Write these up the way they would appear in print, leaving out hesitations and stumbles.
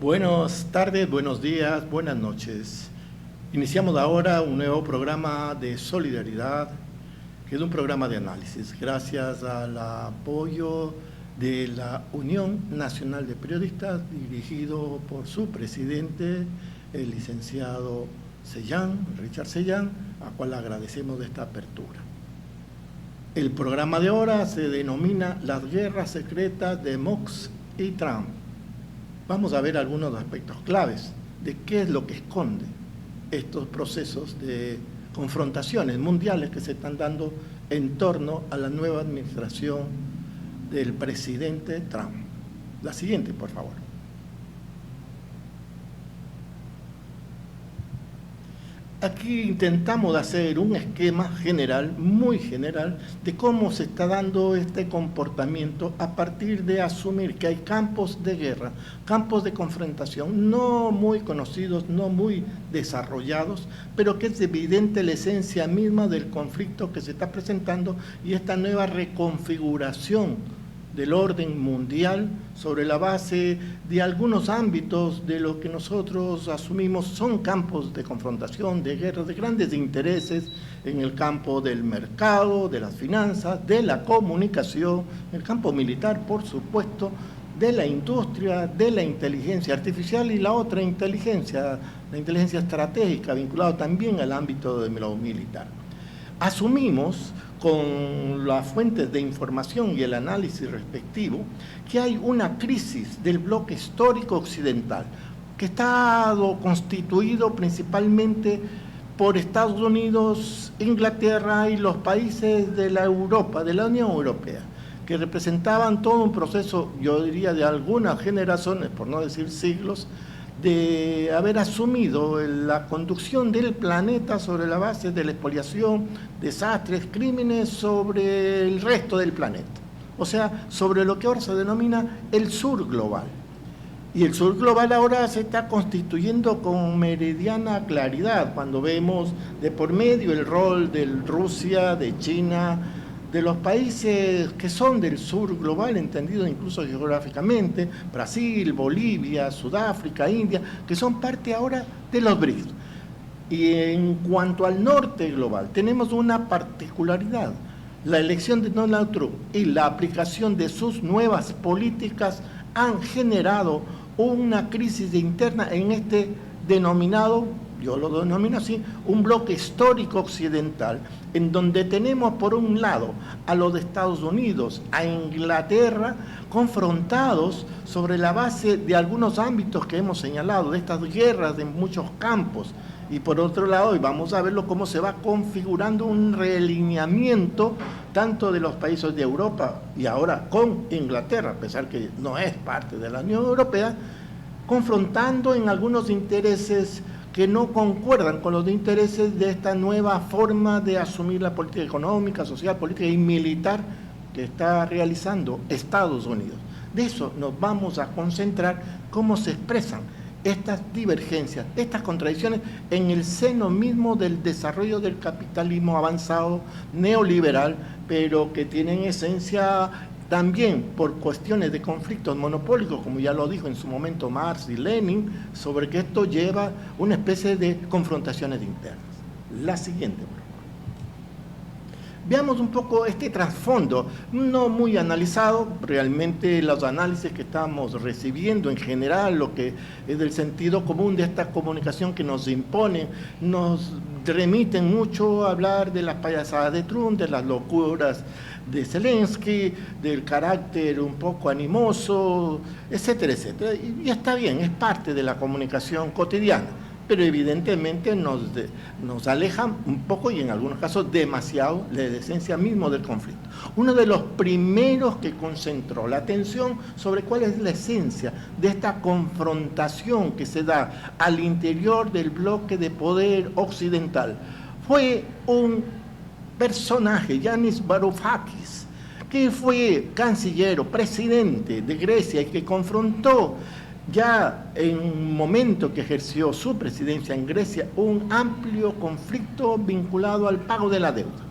Buenas tardes, buenos días, buenas noches. Iniciamos ahora un nuevo programa de solidaridad, que es un programa de análisis, gracias al apoyo de la Unión Nacional de Periodistas, dirigido por su presidente, el licenciado Richard Sellán, a cual agradecemos de esta apertura. El programa de ahora se denomina Las guerras secretas de Musk y Trump. Vamos a ver algunos aspectos claves de qué es lo que esconde estos procesos de confrontaciones mundiales que se están dando en torno a la nueva administración del presidente Trump. La siguiente, por favor. Aquí intentamos hacer un esquema general, muy general, de cómo se está dando este comportamiento a partir de asumir que hay campos de guerra, campos de confrontación, no muy conocidos, no muy desarrollados, pero que es evidente la esencia misma del conflicto que se está presentando y esta nueva reconfiguración del orden mundial sobre la base de algunos ámbitos de lo que nosotros asumimos son campos de confrontación, de guerra, de grandes intereses en el campo del mercado, de las finanzas, de la comunicación, en el campo militar, por supuesto, de la industria, de la inteligencia artificial y la otra inteligencia, la inteligencia estratégica, vinculada también al ámbito de lo militar. Asumimos con las fuentes de información y el análisis respectivo, que hay una crisis del bloque histórico occidental, que está constituido principalmente por Estados Unidos, Inglaterra y los países de la Europa, de la Unión Europea, que representaban todo un proceso, yo diría, de algunas generaciones, por no decir siglos, de haber asumido la conducción del planeta sobre la base de la expoliación, desastres, crímenes sobre el resto del planeta. O sea, sobre lo que ahora se denomina el sur global. Y el sur global ahora se está constituyendo con meridiana claridad, cuando vemos de por medio el rol de Rusia, de China, de los países que son del sur global, entendido incluso geográficamente, Brasil, Bolivia, Sudáfrica, India, que son parte ahora de los BRICS. Y en cuanto al norte global, tenemos una particularidad. La elección de Donald Trump y la aplicación de sus nuevas políticas han generado una crisis interna en este denominado, yo lo denomino así, un bloque histórico occidental, en donde tenemos por un lado a los de Estados Unidos, a Inglaterra, confrontados sobre la base de algunos ámbitos que hemos señalado, de estas guerras de muchos campos, y por otro lado, y vamos a verlo cómo se va configurando un realineamiento tanto de los países de Europa y ahora con Inglaterra, a pesar que no es parte de la Unión Europea, confrontando en algunos intereses que no concuerdan con los intereses de esta nueva forma de asumir la política económica, social, política y militar que está realizando Estados Unidos. De eso nos vamos a concentrar, cómo se expresan estas divergencias, estas contradicciones en el seno mismo del desarrollo del capitalismo avanzado neoliberal, pero que tienen esencia también por cuestiones de conflictos monopólicos, como ya lo dijo en su momento Marx y Lenin, sobre que esto lleva una especie de confrontaciones internas. La siguiente, por favor. Veamos un poco este trasfondo, no muy analizado, realmente los análisis que estamos recibiendo en general, lo que es del sentido común de esta comunicación que nos impone, nos remiten mucho a hablar de las payasadas de Trump, de las locuras de Zelensky, del carácter un poco animoso, etcétera, etcétera. Y está bien, es parte de la comunicación cotidiana, pero evidentemente nos aleja un poco y en algunos casos demasiado de la esencia mismo del conflicto. Uno de los primeros que concentró la atención sobre cuál es la esencia de esta confrontación que se da al interior del bloque de poder occidental fue un personaje, Yanis Varoufakis, que fue canciller o presidente de Grecia y que confrontó ya en un momento que ejerció su presidencia en Grecia un amplio conflicto vinculado al pago de la deuda,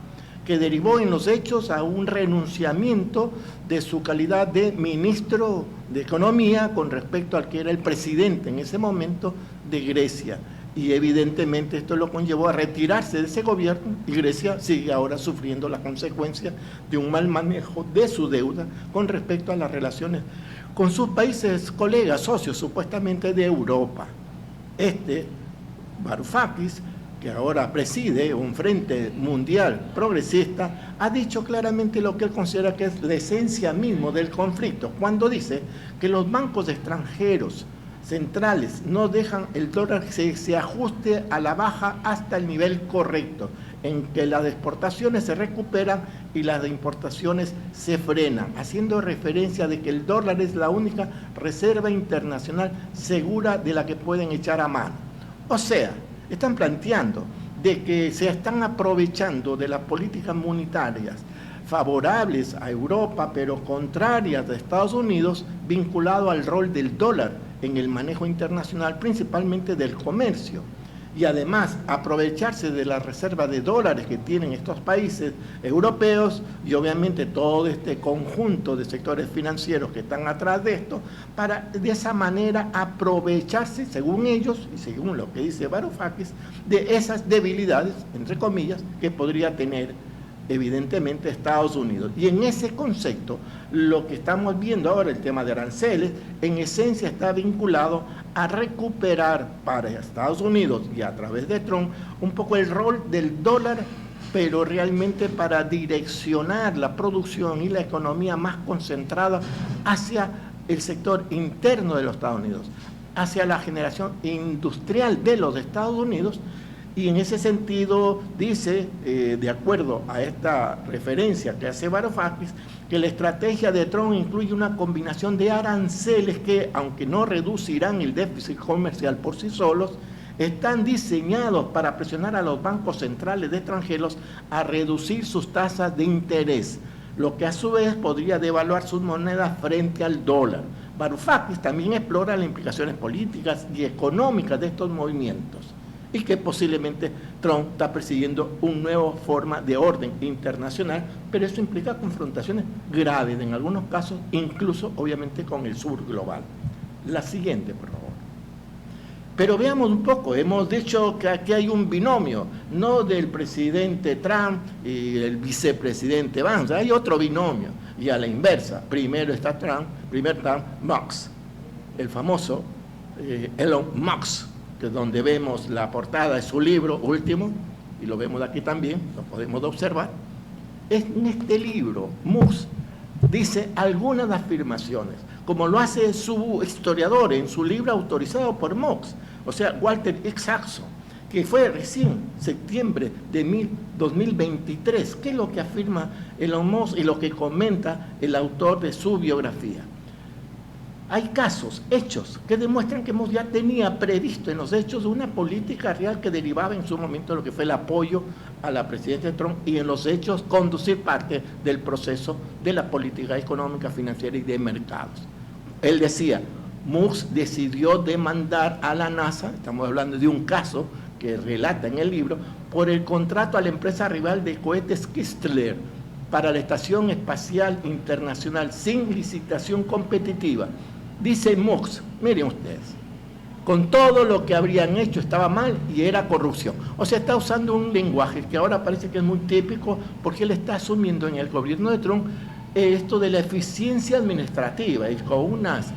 que derivó en los hechos a un renunciamiento de su calidad de ministro de Economía con respecto al que era el presidente en ese momento de Grecia. Y evidentemente esto lo conllevó a retirarse de ese gobierno y Grecia sigue ahora sufriendo las consecuencias de un mal manejo de su deuda con respecto a las relaciones con sus países colegas, socios supuestamente de Europa. Varoufakis, que ahora preside un frente mundial progresista, ha dicho claramente lo que él considera que es la esencia misma del conflicto, cuando dice que los bancos extranjeros centrales no dejan el dólar que se ajuste a la baja hasta el nivel correcto, en que las exportaciones se recuperan y las importaciones se frenan, haciendo referencia de que el dólar es la única reserva internacional segura de la que pueden echar a mano. O sea, están planteando de que se están aprovechando de las políticas monetarias favorables a Europa, pero contrarias a Estados Unidos, vinculado al rol del dólar en el manejo internacional, principalmente del comercio. Y además, aprovecharse de la reserva de dólares que tienen estos países europeos y obviamente todo este conjunto de sectores financieros que están atrás de esto, para de esa manera aprovecharse, según ellos y según lo que dice Varoufakis, de esas debilidades, entre comillas, que podría tener evidentemente Estados Unidos. Y en ese concepto, lo que estamos viendo ahora, el tema de aranceles, en esencia está vinculado a recuperar para Estados Unidos y a través de Trump un poco el rol del dólar, pero realmente para direccionar la producción y la economía más concentrada hacia el sector interno de los Estados Unidos, hacia la generación industrial de los Estados Unidos. Y en ese sentido dice, de acuerdo a esta referencia que hace Varoufakis, que la estrategia de Trump incluye una combinación de aranceles que, aunque no reducirán el déficit comercial por sí solos, están diseñados para presionar a los bancos centrales de extranjeros a reducir sus tasas de interés, lo que a su vez podría devaluar sus monedas frente al dólar. Varoufakis también explora las implicaciones políticas y económicas de estos movimientos, y que posiblemente Trump está persiguiendo una nueva forma de orden internacional, pero eso implica confrontaciones graves, en algunos casos, incluso obviamente con el sur global. La siguiente, por favor. Pero veamos un poco, hemos dicho que aquí hay un binomio, no del presidente Trump y el vicepresidente Vance, hay otro binomio, y a la inversa, primero está Trump, Musk, el famoso Elon Musk, que es donde vemos la portada de su libro último, y lo vemos aquí también, lo podemos observar. En este libro, Musk dice algunas afirmaciones, como lo hace su historiador en su libro autorizado por Musk, o sea, Walter Isaacson, que fue recién septiembre de 2023. ¿Qué es lo que afirma Elon Musk y lo que comenta el autor de su biografía? Hay casos, hechos, que demuestran que Musk ya tenía previsto en los hechos una política real que derivaba en su momento de lo que fue el apoyo a la presidencia de Trump y en los hechos conducir parte del proceso de la política económica, financiera y de mercados. Él decía, Musk decidió demandar a la NASA, estamos hablando de un caso que relata en el libro, por el contrato a la empresa rival de cohetes Kistler para la Estación Espacial Internacional sin licitación competitiva. Dice Musk, miren ustedes, con todo lo que habrían hecho estaba mal y era corrupción. O sea, está usando un lenguaje que ahora parece que es muy típico porque él está asumiendo en el gobierno de Trump esto de la eficiencia administrativa y con unas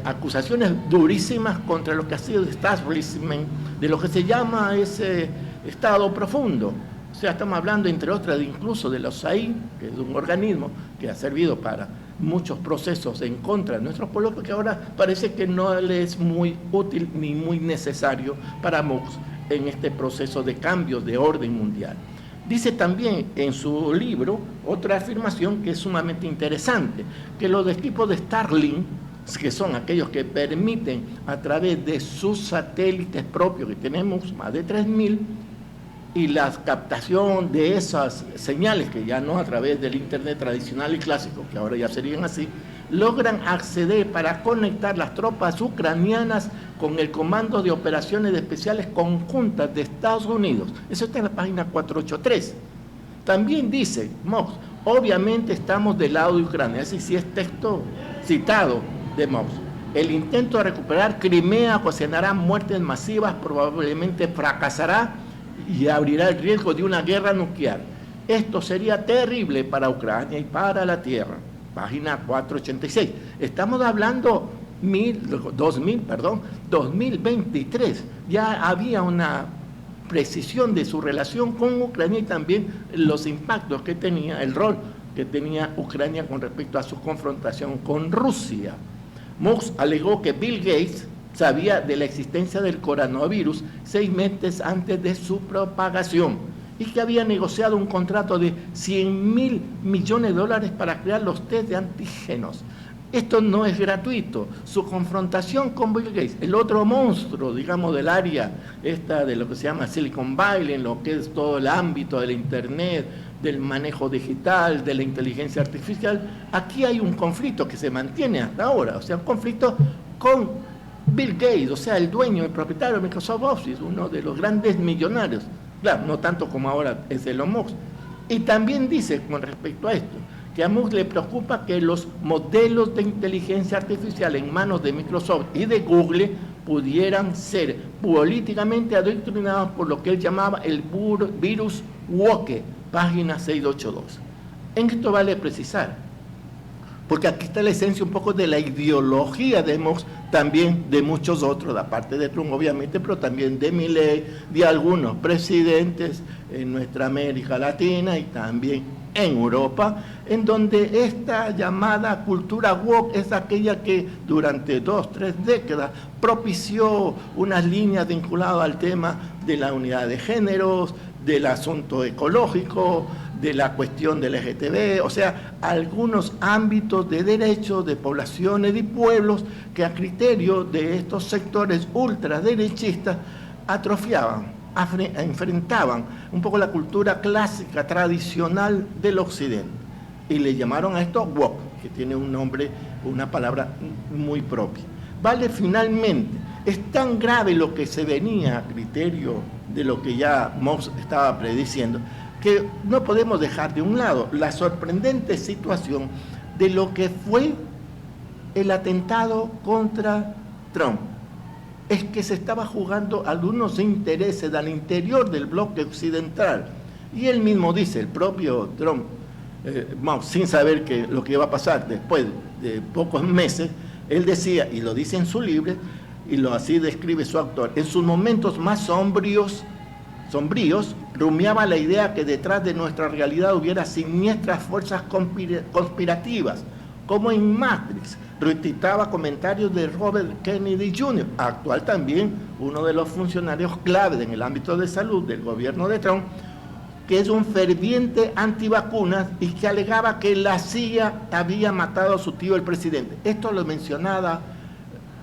acusaciones durísimas contra lo que ha sido el establishment, de lo que se llama ese estado profundo. O sea, estamos hablando, entre otras, incluso de la USAID, que es un organismo que ha servido para muchos procesos en contra de nuestros pueblos, porque ahora parece que no le es muy útil ni muy necesario para Musk en este proceso de cambios de orden mundial. Dice también en su libro otra afirmación que es sumamente interesante, que los equipos de Starlink, que son aquellos que permiten a través de sus satélites propios, que tenemos más de 3.000, y la captación de esas señales, que ya no a través del internet tradicional y clásico, que ahora ya serían así, logran acceder para conectar las tropas ucranianas con el Comando de Operaciones Especiales Conjuntas de Estados Unidos. Eso está en la página 483. También dice Mox, obviamente estamos del lado de Ucrania, ese sí es texto citado de Mox. El intento de recuperar Crimea ocasionará muertes masivas, probablemente fracasará y abrirá el riesgo de una guerra nuclear. Esto sería terrible para Ucrania y para la Tierra. Página 486. Estamos hablando 2023. Ya había una precisión de su relación con Ucrania y también los impactos que tenía, el rol que tenía Ucrania con respecto a su confrontación con Rusia. Mox alegó que Bill Gates sabía de la existencia del coronavirus 6 meses antes de su propagación y que había negociado un contrato de $100.000 millones para crear los test de antígenos. Esto no es gratuito. Su confrontación con Bill Gates, el otro monstruo, digamos, del área esta de lo que se llama Silicon Valley, en lo que es todo el ámbito del Internet, del manejo digital, de la inteligencia artificial, aquí hay un conflicto que se mantiene hasta ahora, o sea, un conflicto con Bill Gates, o sea, el dueño, el propietario de Microsoft Office, uno de los grandes millonarios, claro, no tanto como ahora es Elon Musk. Y también dice con respecto a esto, que a Musk le preocupa que los modelos de inteligencia artificial en manos de Microsoft y de Google pudieran ser políticamente adoctrinados por lo que él llamaba el virus woke, página 682. En esto vale precisar, porque aquí está la esencia un poco de la ideología de Musk, también de muchos otros, aparte de Trump obviamente, pero también de Milei, de algunos presidentes en nuestra América Latina y también en Europa, en donde esta llamada cultura woke es aquella que durante 2-3 décadas propició unas líneas vinculadas al tema de la unidad de géneros, del asunto ecológico, de la cuestión del LGTB, o sea, algunos ámbitos de derechos de poblaciones y pueblos que a criterio de estos sectores ultraderechistas atrofiaban, enfrentaban un poco la cultura clásica, tradicional del Occidente. Y le llamaron a esto woke, que tiene un nombre, una palabra muy propia. Vale, finalmente, es tan grave lo que se venía a criterio de lo que ya Mox estaba prediciendo, que no podemos dejar de un lado la sorprendente situación de lo que fue el atentado contra Trump. Es que se estaba jugando algunos intereses al interior del bloque occidental. Y él mismo dice, el propio Trump, sin saber lo que iba a pasar después de pocos meses, él decía, y lo dice en su libro, y así describe su autor, en sus momentos más sombríos, rumiaba la idea que detrás de nuestra realidad hubiera siniestras fuerzas conspirativas, como en Matrix. Retuitaba comentarios de Robert Kennedy Jr., actual también uno de los funcionarios clave en el ámbito de salud del gobierno de Trump, que es un ferviente antivacunas y que alegaba que la CIA había matado a su tío el presidente. Esto lo mencionaba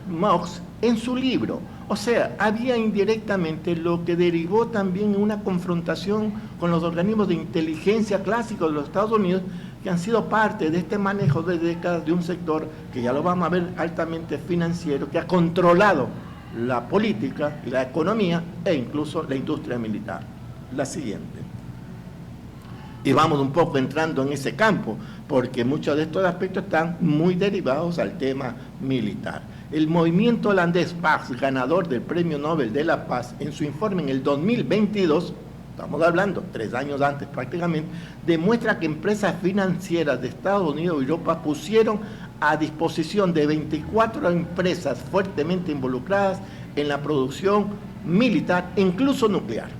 Mox en su libro. O sea, había indirectamente lo que derivó también en una confrontación con los organismos de inteligencia clásicos de los Estados Unidos, que han sido parte de este manejo de décadas de un sector que ya lo vamos a ver altamente financiero, que ha controlado la política, la economía e incluso la industria militar. La siguiente. Y vamos un poco entrando en ese campo, porque muchos de estos aspectos están muy derivados al tema militar. El movimiento holandés Pax, ganador del Premio Nobel de la Paz, en su informe en el 2022, estamos hablando 3 años antes prácticamente, demuestra que empresas financieras de Estados Unidos y Europa pusieron a disposición de 24 empresas fuertemente involucradas en la producción militar, incluso nuclear.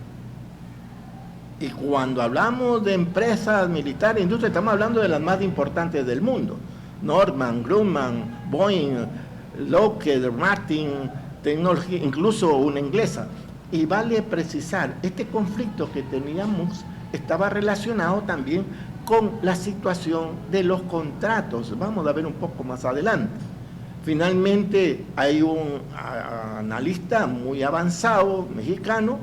Y cuando hablamos de empresas militares, industria, estamos hablando de las más importantes del mundo. Norman, Grumman, Boeing, Lockheed Martin, Technology, incluso una inglesa. Y vale precisar, este conflicto que teníamos estaba relacionado también con la situación de los contratos. Vamos a ver un poco más adelante. Finalmente hay un analista muy avanzado, mexicano,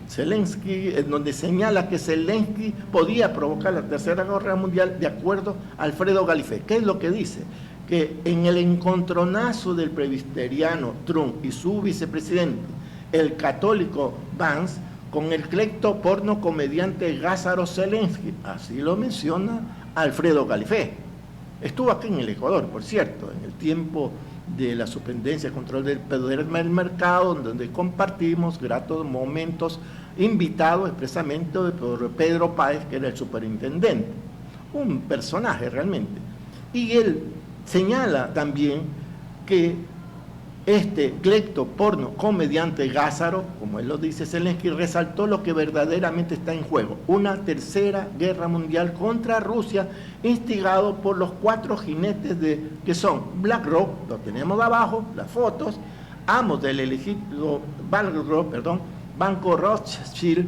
Zelensky, en donde señala que Zelensky podía provocar la Tercera Guerra Mundial de acuerdo a Alfredo Galifé. ¿Qué es lo que dice? Que en el encontronazo del presbiteriano Trump y su vicepresidente, el católico Vance, con el clecto porno comediante Lázaro Zelensky, así lo menciona Alfredo Galifé. Estuvo aquí en el Ecuador, por cierto, en el tiempo de la superintendencia de control del poder del mercado, donde compartimos gratos momentos, invitado expresamente por Pedro Páez, que era el superintendente. Un personaje realmente. Y él señala también que este clecto porno comediante Lázaro, como él lo dice, Zelensky, resaltó lo que verdaderamente está en juego: una tercera guerra mundial contra Rusia, instigado por los 4 jinetes que son BlackRock, lo tenemos abajo, las fotos, amos del elegido Banco Rothschild,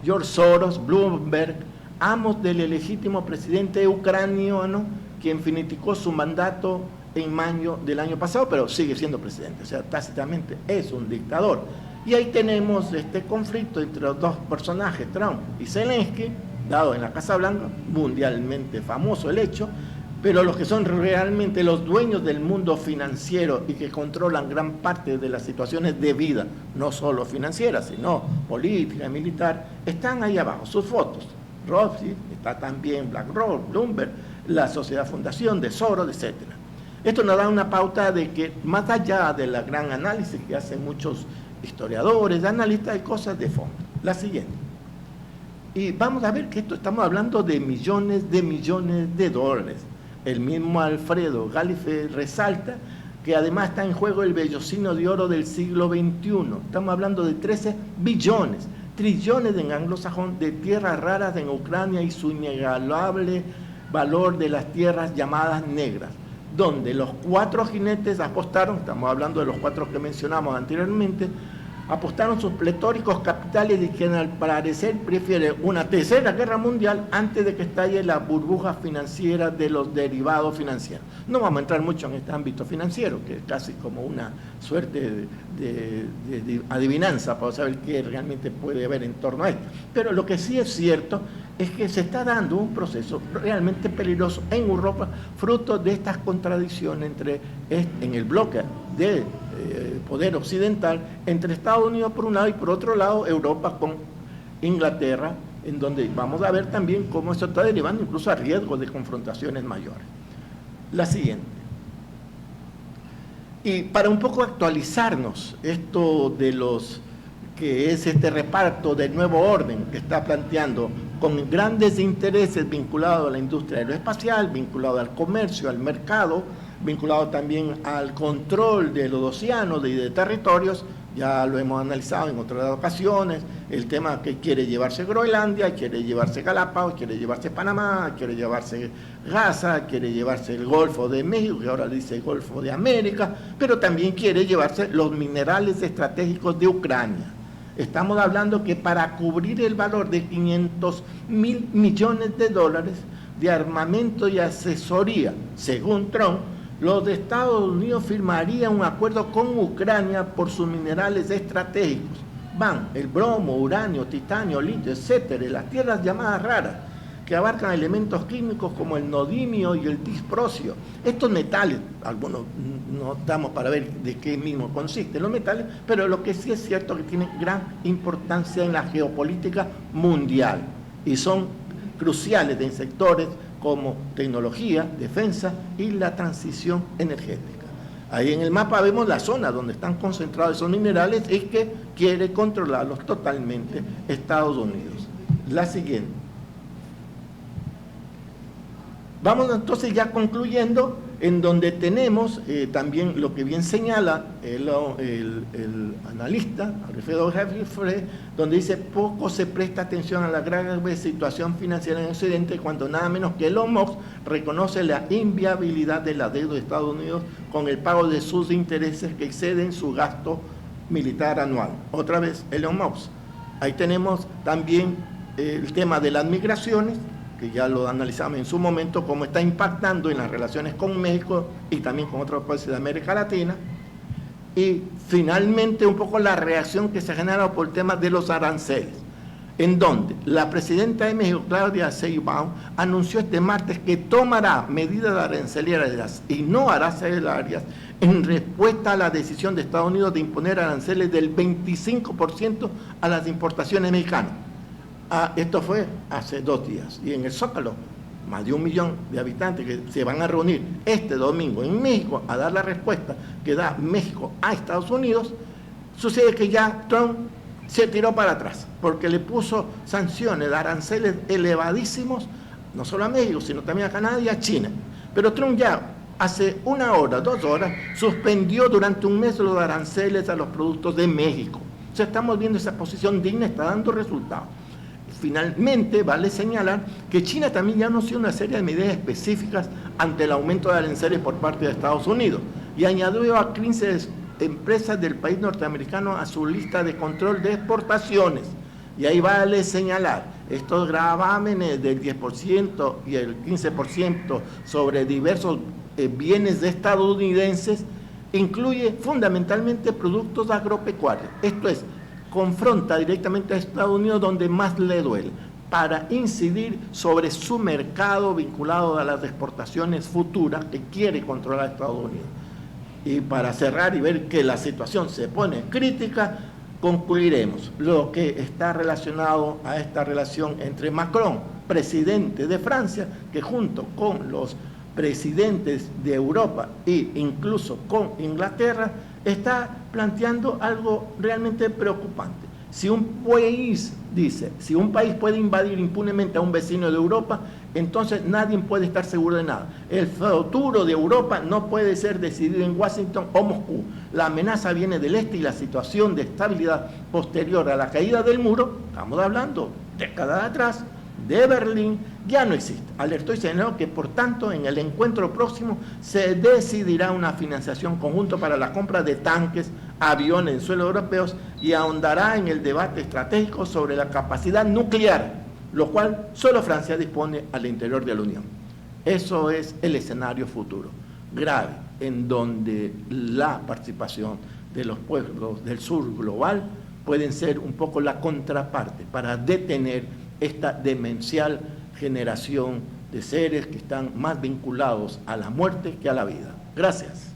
George Soros, Bloomberg, amos del legítimo presidente ucraniano, quien finiquitó su mandato en mayo del año pasado, pero sigue siendo presidente, o sea, tácitamente es un dictador. Y ahí tenemos este conflicto entre los dos personajes, Trump y Zelensky, dado en la Casa Blanca, mundialmente famoso el hecho, pero los que son realmente los dueños del mundo financiero y que controlan gran parte de las situaciones de vida, no solo financieras, sino política y militar, están ahí abajo, sus fotos. Rothschild, está también BlackRock, Bloomberg, la Sociedad Fundación de Soros, etc. Esto nos da una pauta de que, más allá de la gran análisis que hacen muchos historiadores, analistas, hay cosas de fondo. La siguiente. Y vamos a ver que esto estamos hablando de millones de dólares. El mismo Alfredo Galifé resalta que además está en juego el vellocino de oro del siglo XXI. Estamos hablando de 13 billones, trillones en anglosajón de tierras raras en Ucrania y su inigualable valor de las tierras llamadas negras, donde los 4 jinetes apostaron, estamos hablando de los 4 que mencionamos anteriormente, apostaron sus pletóricos capitales y quien al parecer prefiere una tercera guerra mundial antes de que estalle la burbuja financiera de los derivados financieros. No vamos a entrar mucho en este ámbito financiero, que es casi como una suerte de adivinanza para saber qué realmente puede haber en torno a esto. Pero lo que sí es cierto es que se está dando un proceso realmente peligroso en Europa, fruto de estas contradicciones en el bloque de poder occidental, entre Estados Unidos por un lado y por otro lado Europa con Inglaterra, en donde vamos a ver también cómo esto está derivando incluso a riesgo de confrontaciones mayores. La siguiente. Y para un poco actualizarnos esto de los que es este reparto del nuevo orden que está planteando, con grandes intereses vinculados a la industria aeroespacial, vinculado al comercio, al mercado, vinculado también al control de los océanos y de territorios. Ya lo hemos analizado en otras ocasiones, el tema que quiere llevarse Groenlandia, quiere llevarse Galápagos, quiere llevarse Panamá, quiere llevarse Gaza, quiere llevarse el Golfo de México, que ahora dice el Golfo de América, pero también quiere llevarse los minerales estratégicos de Ucrania. Estamos hablando que para cubrir el valor de 500.000 millones de dólares de armamento y asesoría, según Trump, los de Estados Unidos firmarían un acuerdo con Ucrania por sus minerales estratégicos. Van el bromo, uranio, titanio, litio, etcétera, las tierras llamadas raras, que abarcan elementos químicos como el neodimio y el disprosio. Estos metales, algunos no estamos para ver de qué mismo consisten los metales, pero lo que sí es cierto es que tienen gran importancia en la geopolítica mundial y son cruciales en sectores como tecnología, defensa y la transición energética. Ahí en el mapa vemos la zona donde están concentrados esos minerales y que quiere controlarlos totalmente Estados Unidos. La siguiente. Vamos entonces ya concluyendo, en donde tenemos también lo que bien señala el analista, Alfredo Galifé, donde dice: poco se presta atención a la grave situación financiera en Occidente cuando nada menos que Elon Musk reconoce la inviabilidad de la deuda de Estados Unidos con el pago de sus intereses que exceden su gasto militar anual. Otra vez Elon Musk. Ahí tenemos también el tema de las migraciones, que ya lo analizamos en su momento, cómo está impactando en las relaciones con México y también con otros países de América Latina. Y finalmente un poco la reacción que se ha generado por el tema de los aranceles. en donde la presidenta de México, Claudia Sheinbaum, anunció este martes que tomará medidas arancelarias y no arancelarias en respuesta a la decisión de Estados Unidos de imponer aranceles del 25% a las importaciones mexicanas. Esto fue hace 2 días, y en el Zócalo, más de 1 millón de habitantes que se van a reunir este domingo en México a dar la respuesta que da México a Estados Unidos. Sucede que ya Trump se tiró para atrás, porque le puso sanciones de aranceles elevadísimos, no solo a México, sino también a Canadá y a China. Pero Trump ya hace 1 hora, 2 horas, suspendió durante 1 mes los aranceles a los productos de México. O sea, estamos viendo esa posición digna, está dando resultados. Finalmente, vale señalar que China también ya anunció una serie de medidas específicas ante el aumento de aranceles por parte de Estados Unidos y añadió a 15 empresas del país norteamericano a su lista de control de exportaciones. Y ahí vale señalar, estos gravámenes del 10% y el 15% sobre diversos bienes estadounidenses incluye fundamentalmente productos agropecuarios. Esto es, confronta directamente a Estados Unidos donde más le duele, para incidir sobre su mercado vinculado a las exportaciones futuras que quiere controlar Estados Unidos. Y para cerrar y ver que la situación se pone crítica, concluiremos lo que está relacionado a esta relación entre Macron, presidente de Francia, que junto con los presidentes de Europa e incluso con Inglaterra, está planteando algo realmente preocupante. Si un país, dice, si un país puede invadir impunemente a un vecino de Europa, entonces nadie puede estar seguro de nada. El futuro de Europa no puede ser decidido en Washington o Moscú. La amenaza viene del este y la situación de estabilidad posterior a la caída del muro, estamos hablando décadas atrás, de Berlín, ya no existe. Alertó y señaló que, por tanto, en el encuentro próximo se decidirá una financiación conjunta para la compra de tanques, aviones en suelos europeos y ahondará en el debate estratégico sobre la capacidad nuclear, lo cual solo Francia dispone al interior de la Unión. Eso es el escenario futuro, grave, en donde la participación de los pueblos del sur global pueden ser un poco la contraparte para detener esta demencial generación de seres que están más vinculados a la muerte que a la vida. Gracias.